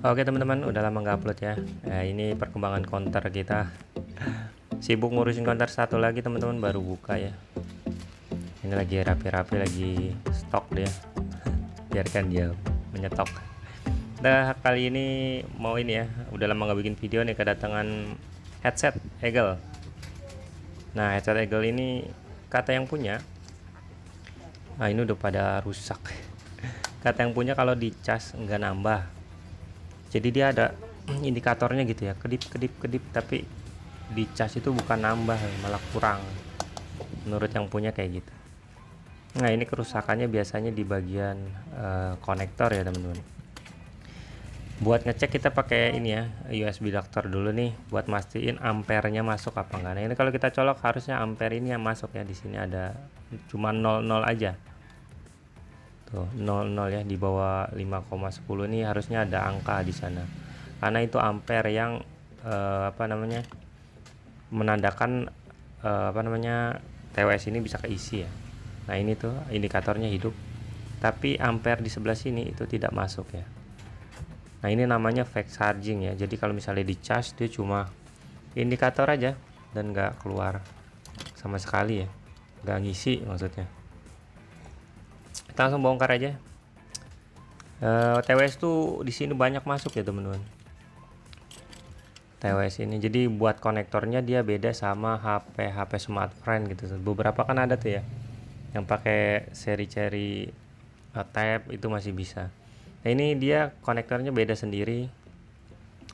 Oke teman-teman, udah lama nggak upload ya. Ini perkembangan counter kita. Sibuk ngurusin counter satu lagi teman-teman, baru buka ya. Ini lagi rapi-rapi, lagi stok dia. Biarkan dia menyetok. Nah, kali ini mau ini ya, udah lama nggak bikin video nih, kedatangan headset Eagle. Nah, headset Eagle ini kata yang punya, ini udah pada rusak. Kata yang punya kalau dicas nggak nambah. Jadi dia ada indikatornya gitu ya, kedip, tapi di cas itu bukan nambah, malah kurang menurut yang punya kayak gitu. Nah, ini kerusakannya biasanya di bagian konektor ya teman-teman. Buat ngecek kita pakai ini ya, USB adapter dulu nih buat mastiin ampernya masuk apa enggak. Nah, ini kalau kita colok harusnya ampere ini yang masuk ya. Di sini ada cuma 00 aja. Tuh, 00 ya, di bawah 5,10 ini harusnya ada angka di sana. Karena itu ampere yang menandakan TWS ini bisa keisi ya. Nah, ini tuh indikatornya hidup. Tapi ampere di sebelah sini itu tidak masuk ya. Nah, ini namanya fake charging ya. Jadi kalau misalnya di charge dia cuma indikator aja dan nggak keluar sama sekali ya. Nggak ngisi maksudnya. Kita langsung bongkar aja. TWS tuh di sini banyak masuk ya teman-teman. TWS ini jadi buat konektornya dia beda sama HP smartphone gitu. Beberapa kan ada tuh ya yang pakai seri-seri tab itu masih bisa. Nah, ini dia konektornya beda sendiri.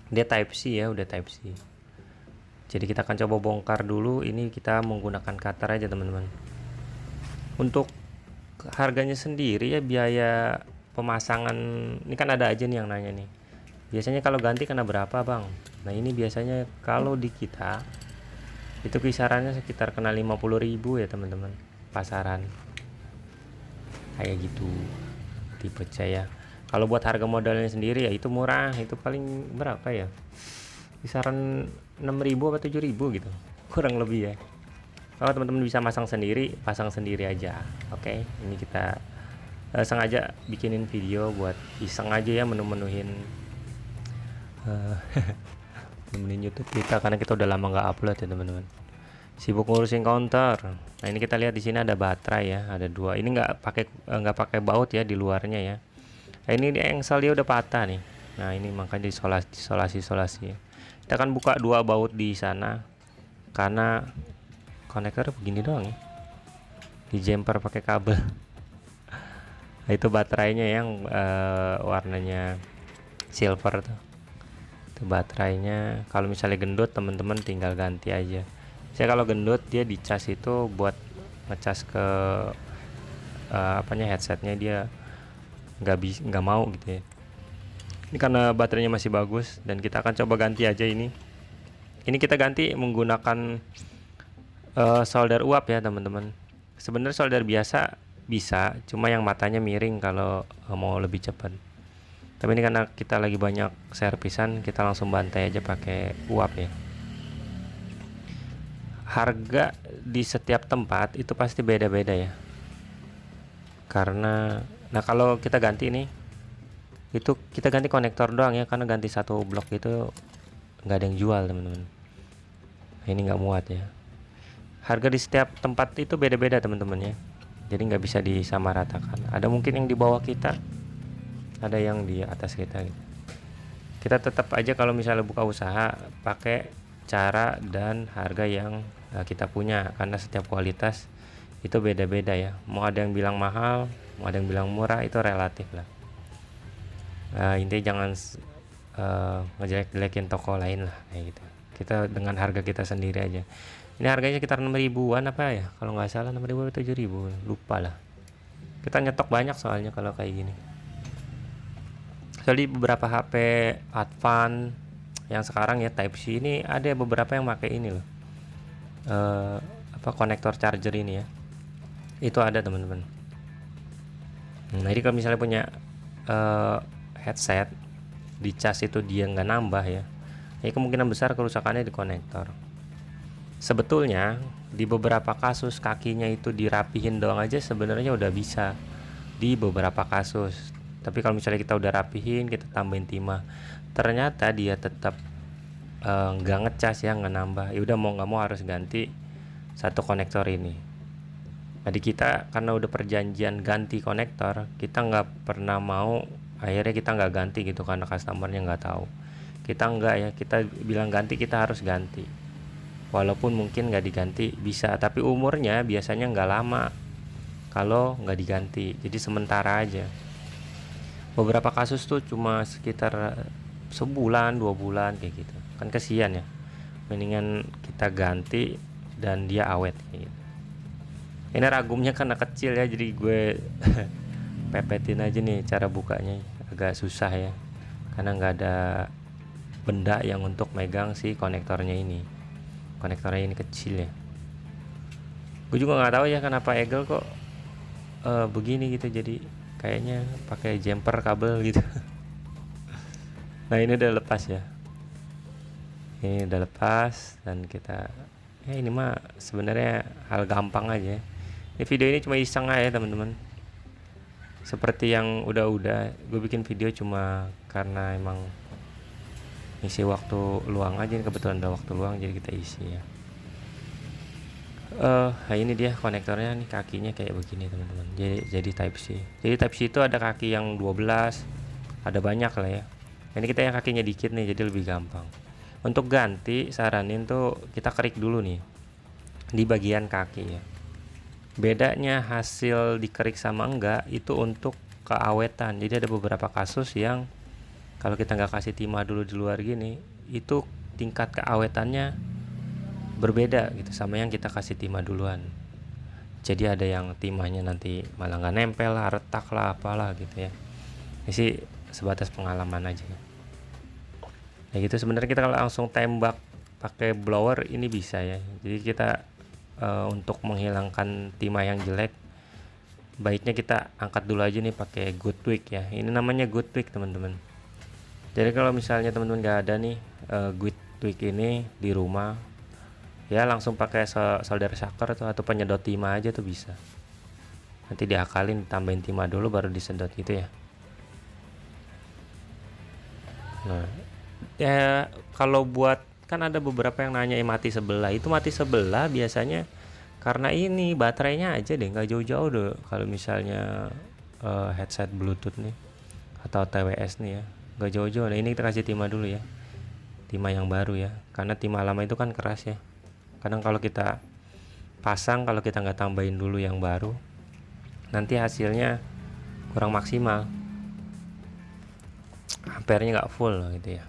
Dia Type C ya, udah Type C. Jadi kita akan coba bongkar dulu. Ini kita menggunakan cutter aja teman-teman. Untuk harganya sendiri ya, biaya pemasangan ini kan ada aja nih yang nanya nih, biasanya kalau ganti kena berapa bang. Nah, ini biasanya kalau di kita itu kisarannya sekitar kena 50.000 ya teman-teman, pasaran kayak gitu tipe C ya. Kalau buat harga modalnya sendiri ya itu murah, itu paling berapa ya, kisaran 6.000 atau 7.000 gitu kurang lebih ya. Kalau teman-teman bisa pasang sendiri aja. Oke, ini kita sengaja bikinin video buat iseng aja ya, menuhin YouTube kita, karena kita udah lama nggak upload ya teman-teman. Sibuk ngurusin counter. Nah, ini kita lihat di sini ada baterai ya, ada dua. Ini nggak pakai baut ya di luarnya ya. Nah, ini di engsel dia udah patah nih. Nah, ini makanya isolasi ya. Kita akan buka dua baut di sana karena konektor begini doang ya, di jumper pakai kabel. Nah, itu baterainya yang warnanya silver tuh, itu baterainya. Kalau misalnya gendut teman-teman tinggal ganti aja. Saya kalau gendut dia dicas itu buat ngecas ke headsetnya, dia nggak mau gitu ya. Ini karena baterainya masih bagus dan kita akan coba ganti aja ini kita ganti menggunakan solder uap ya teman-teman. Sebenarnya solder biasa bisa, cuma yang matanya miring kalau mau lebih cepat. Tapi ini karena kita lagi banyak servisan, kita langsung bantai aja pakai uap ya. Harga di setiap tempat itu pasti beda-beda ya. Karena kalau kita ganti nih, itu kita ganti konektor doang ya, karena ganti satu blok itu nggak ada yang jual teman-teman. Nah, ini nggak muat ya. Harga di setiap tempat itu beda-beda teman-teman ya, jadi nggak bisa disamaratakan. Ada mungkin yang di bawah kita, ada yang di atas kita gitu. Kita tetap aja kalau misalnya buka usaha pakai cara dan harga yang kita punya, karena setiap kualitas itu beda-beda ya. Mau ada yang bilang mahal, mau ada yang bilang murah, itu relatif lah. Intinya jangan ngejelek-jelekin toko lain lah kayak gitu. Kita dengan harga kita sendiri aja. Ini harganya sekitar 6.000-an apa ya, kalau nggak salah 6.000 atau 7.000, lupa lah. Kita nyetok banyak soalnya kalau kayak gini. Soalnya beberapa HP advance yang sekarang ya Type C ini, ada beberapa yang pakai ini loh, konektor charger ini ya, itu ada teman-teman. Nah, jadi kalau misalnya punya headset di cas itu dia nggak nambah ya, ini kemungkinan besar kerusakannya di konektor. Sebetulnya di beberapa kasus kakinya itu dirapihin doang aja sebenarnya udah bisa, di beberapa kasus. Tapi kalau misalnya kita udah rapihin, kita tambahin timah, ternyata dia tetap nggak ngecas ya, nggak nambah, ya udah mau nggak mau harus ganti satu konektor ini. Jadi kita karena udah perjanjian ganti konektor, kita nggak pernah mau, akhirnya kita nggak ganti gitu karena customernya nggak tahu. Kita nggak ya, kita bilang ganti, kita harus ganti. Walaupun mungkin nggak diganti bisa, tapi umurnya biasanya nggak lama kalau nggak diganti. Jadi sementara aja. Beberapa kasus tuh cuma sekitar sebulan 2 bulan kayak gitu. Kan kesian ya. Mendingan kita ganti dan dia awet kayak gitu. Ini ragumnya karena kecil ya, jadi gue pepetin aja nih cara bukanya. Agak susah ya, karena nggak ada benda yang untuk megang si konektornya ini. Konektornya ini kecil ya. Gue juga nggak tahu ya kenapa Eagle kok begini gitu, jadi kayaknya pakai jumper kabel gitu. Nah ini udah lepas ya, ini udah lepas, dan kita ya ini mah sebenarnya hal gampang aja. Ini video ini cuma iseng aja teman-teman, seperti yang udah gue bikin video cuma karena emang isi waktu luang aja. Kebetulan ada waktu luang jadi kita isi ya. Nah ini dia konektornya nih, kakinya kayak begini teman-teman. Jadi Type C. Jadi Type C itu ada kaki yang 12, ada banyak lah ya. Ini kita yang kakinya dikit nih, jadi lebih gampang. Untuk ganti saranin tuh kita kerik dulu nih di bagian kaki ya. Bedanya hasil dikerik sama enggak itu untuk keawetan. Jadi ada beberapa kasus yang kalau kita nggak kasih timah dulu di luar gini, itu tingkat keawetannya berbeda gitu sama yang kita kasih timah duluan. Jadi ada yang timahnya nanti malah nggak nempel lah, retak lah, apalah gitu ya. Ini sih sebatas pengalaman aja ya. Nah gitu, sebenarnya kita kalau langsung tembak pakai blower ini bisa ya. Jadi kita untuk menghilangkan timah yang jelek, baiknya kita angkat dulu aja nih pakai good twig ya. Ini namanya good twig teman-teman. Jadi kalau misalnya teman-teman nggak ada nih good twig ini di rumah, ya langsung pakai solder sucker atau penyedot timah aja tuh bisa. Nanti diakalin, tambahin timah dulu baru disedot gitu ya. Nah ya kalau buat, kan ada beberapa yang nanya mati sebelah, itu mati sebelah biasanya karena ini baterainya aja deh, nggak jauh-jauh deh. Kalau misalnya headset bluetooth nih atau TWS nih ya, nggak jauh-jauh. Nah ini kita kasih timah dulu ya, timah yang baru ya, karena timah lama itu kan keras ya. Kadang kalau kita pasang, kalau kita nggak tambahin dulu yang baru, nanti hasilnya kurang maksimal, ampernya nggak full gitu ya.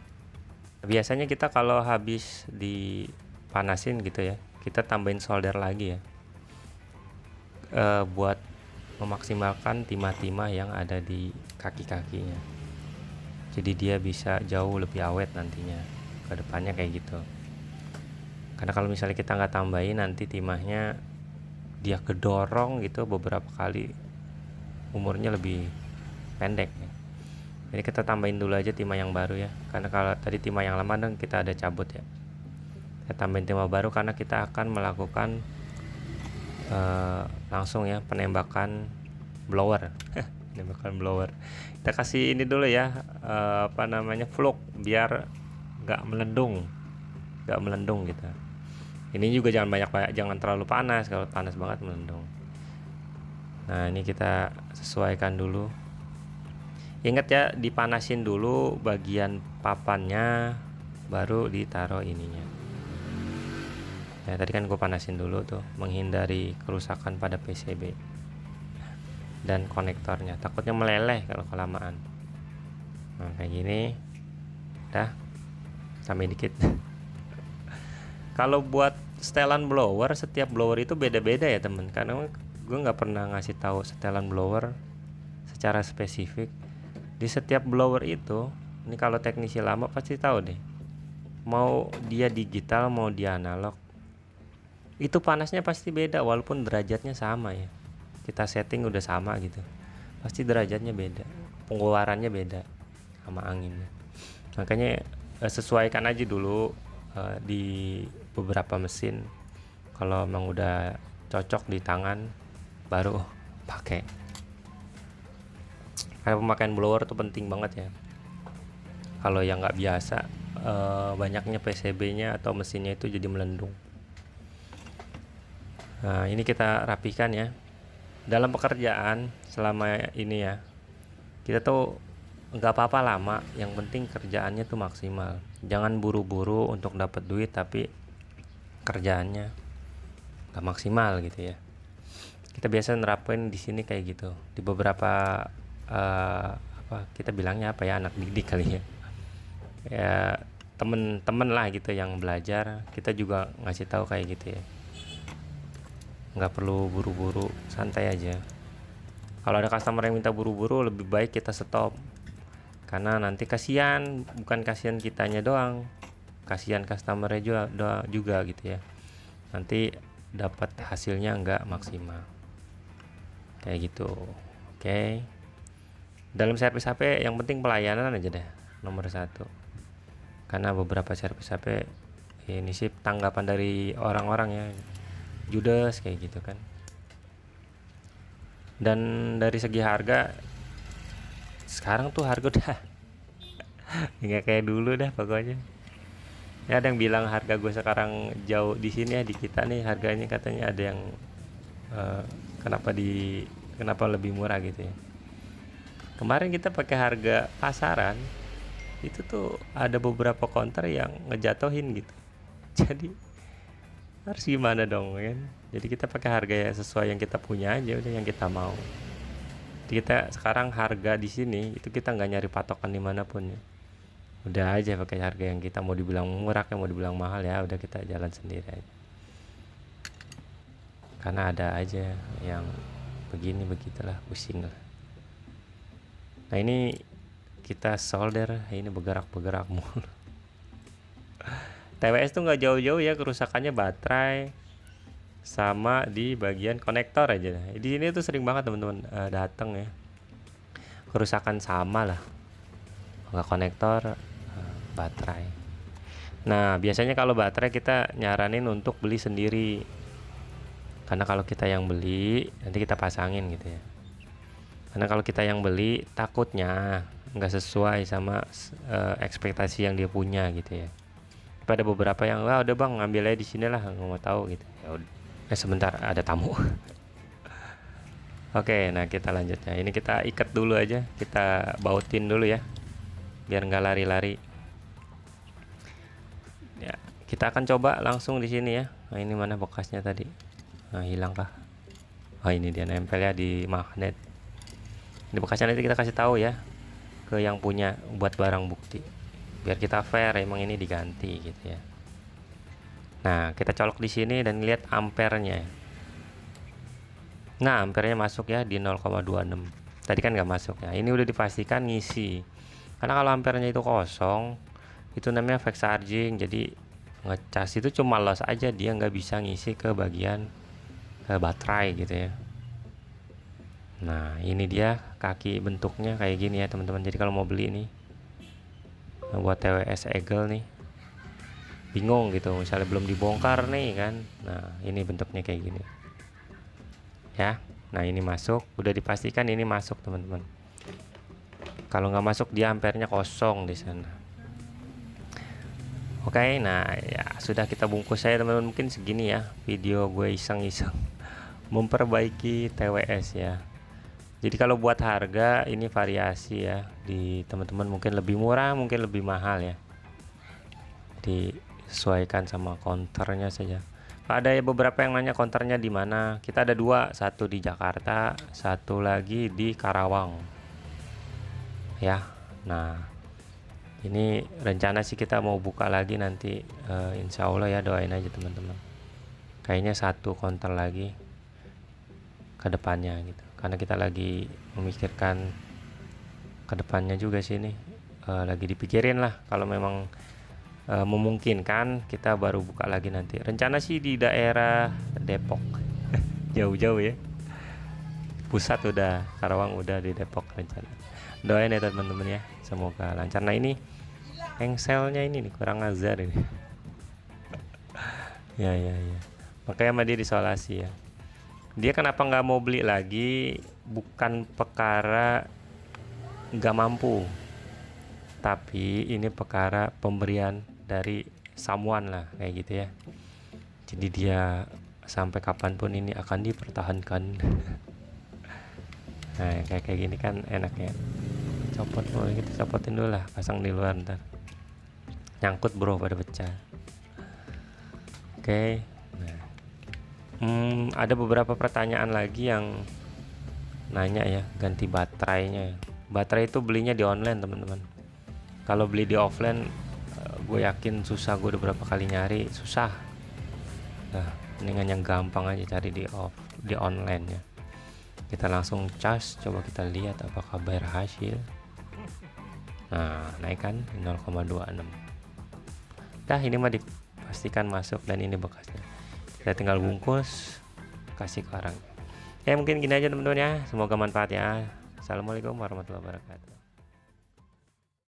Biasanya kita kalau habis dipanasin gitu ya, kita tambahin solder lagi ya, buat memaksimalkan timah-timah yang ada di kaki-kakinya. Jadi dia bisa jauh lebih awet nantinya ke depannya kayak gitu. Karena kalau misalnya kita nggak tambahin, nanti timahnya dia kedorong gitu beberapa kali, umurnya lebih pendek ya. Jadi kita tambahin dulu aja timah yang baru ya, karena kalau tadi timah yang lama dan kita ada cabut ya. Kita tambahin timah baru karena kita akan melakukan langsung ya penembakan blower. Penembakan blower. Kita kasih ini dulu ya, apa namanya, fluk, biar nggak melendung gitu. Ini juga jangan terlalu panas, kalau panas banget melendung. Nah ini kita sesuaikan dulu. Ingat ya, dipanasin dulu bagian papannya, baru ditaruh ininya. Ya tadi kan gue panasin dulu tuh, menghindari kerusakan pada PCB dan konektornya, takutnya meleleh kalau kelamaan. Nah kayak gini, dah, sampai dikit. Kalau buat setelan blower, setiap blower itu beda-beda ya temen, karena gue nggak pernah ngasih tahu setelan blower secara spesifik. Di setiap blower itu, ini kalau teknisi lama pasti tahu deh, mau dia digital mau dia analog, itu panasnya pasti beda walaupun derajatnya sama ya. Kita setting udah sama gitu, pasti derajatnya beda, pengeluarannya beda sama anginnya. Makanya sesuaikan aja dulu di beberapa mesin. Kalau emang udah cocok di tangan, baru pakai. Karena pemakaian blower tuh penting banget ya. Kalau yang nggak biasa, banyaknya PCB-nya atau mesinnya itu jadi melendung. Nah, ini kita rapikan ya. Dalam pekerjaan selama ini ya, kita tuh nggak apa-apa lama, yang penting kerjaannya tuh maksimal. Jangan buru-buru untuk dapat duit tapi kerjaannya nggak maksimal gitu ya. Kita biasa nerapin di sini kayak gitu. Di beberapa apa kita bilangnya apa ya, anak didik kali ya. Ya temen-temen lah gitu yang belajar, kita juga ngasih tahu kayak gitu ya. Nggak perlu buru-buru, santai aja. Kalau ada customer yang minta buru-buru, lebih baik kita stop. Karena nanti kasihan, bukan kasihan kitanya doang, kasihan customernya juga gitu ya. Nanti dapat hasilnya nggak maksimal. Kayak gitu. Oke. Dalam servis HP yang penting pelayanan aja deh, nomor 1. Karena beberapa servis HP ini sih tanggapan dari orang-orang ya, judes kayak gitu kan. Dan dari segi harga, sekarang tuh harga udah nggak kayak dulu dah pokoknya. Ya ada yang bilang harga gue sekarang jauh di sini ya, di kita nih harganya katanya ada yang kenapa lebih murah gitu ya. Kemarin kita pakai harga pasaran, itu tuh ada beberapa counter yang ngejatuhin gitu. Jadi harus gimana dong kan? Jadi kita pakai harga yang sesuai yang kita punya aja, udah yang kita mau. Jadi kita sekarang harga di sini itu kita nggak nyari patokan dimanapun ya. Udah aja pakai harga yang kita mau, dibilang murah ya mau dibilang mahal ya, udah kita jalan sendiri aja. Karena ada aja yang begini begitulah, pusing lah. Nah ini kita solder, ini bergerak mulu. TWS tuh nggak jauh-jauh ya kerusakannya, baterai sama di bagian konektor aja. Di sini tuh sering banget teman-teman datang ya, kerusakan sama lah, nggak konektor, baterai. Nah biasanya kalau baterai kita nyaranin untuk beli sendiri, karena kalau kita yang beli nanti kita pasangin gitu ya. Karena kalau kita yang beli takutnya nggak sesuai sama ekspektasi yang dia punya gitu ya. Pada beberapa yang wah udah bang ngambil aja di sini lah, nggak mau tahu gitu ya udah. Sebentar ada tamu. Oke, nah kita lanjut ya. Ini kita ikat dulu aja, kita bautin dulu ya biar nggak lari-lari ya. Kita akan coba langsung di sini ya. Nah ini mana bekasnya tadi, nah hilang kah? Oh ini dia nempel ya di magnet. Ini bekasnya nanti kita kasih tahu ya ke yang punya buat barang bukti, biar kita fair emang ini diganti gitu ya. Nah kita colok di sini dan lihat ampernya. Nah ampernya masuk ya di 0,26. Tadi kan nggak masuk ya, ini udah dipastikan ngisi. Karena kalau ampernya itu kosong, itu namanya fast charging, jadi ngecas itu cuma los aja, dia nggak bisa ngisi ke bagian baterai gitu ya. Nah ini dia kaki bentuknya kayak gini ya teman-teman. Jadi kalau mau beli nih, nah, buat TWS Eagle nih bingung gitu, misalnya belum dibongkar nih kan, nah ini bentuknya kayak gini ya. Nah ini masuk, udah dipastikan ini masuk teman-teman. Kalau nggak masuk dia ampernya kosong di sana. Oke, nah ya sudah kita bungkus saya teman-teman. Mungkin segini ya video gue iseng-iseng memperbaiki TWS ya. Jadi kalau buat harga ini variasi ya, di teman-teman mungkin lebih murah, mungkin lebih mahal ya, disesuaikan sama counternya saja. Ada beberapa yang nanya counternya di mana. Kita ada dua, satu di Jakarta, satu lagi di Karawang ya. Nah ini rencana sih kita mau buka lagi nanti, insya Allah ya, doain aja teman-teman. Kayaknya satu counter lagi ke depannya gitu, karena kita lagi memikirkan ke depannya juga sini, lagi dipikirin lah. Kalau memang memungkinkan kita baru buka lagi nanti. Rencana sih di daerah Depok. Jauh-jauh ya, pusat udah, Karawang udah, di Depok rencana. Doain ya teman-teman ya, semoga lancar. Nah ini engselnya ini nih kurang azar ini. ya makanya sama dia disolasi ya. Dia kenapa nggak mau beli lagi, bukan perkara nggak mampu, tapi ini perkara pemberian dari someone lah kayak gitu ya. Jadi dia sampai kapanpun ini akan dipertahankan. Nah kayak gini kan enak ya. Copot, boleh kita copotin dulu lah, pasang di luar ntar nyangkut bro pada pecah. Oke. Nah, ada beberapa pertanyaan lagi yang nanya ya ganti baterainya. Baterai itu belinya di online teman-teman. Kalau beli di offline gue yakin susah, gue udah berapa kali nyari susah. Nah mendingan yang gampang aja cari di online ya. Kita langsung cas, coba kita lihat apakah berhasil. Nah naik kan 0,26. Dah ini mah dipastikan masuk dan ini bekasnya. Kita tinggal bungkus, kasih ke orang. Ya mungkin gini aja teman-teman ya. Semoga manfaat ya. Assalamualaikum warahmatullahi wabarakatuh.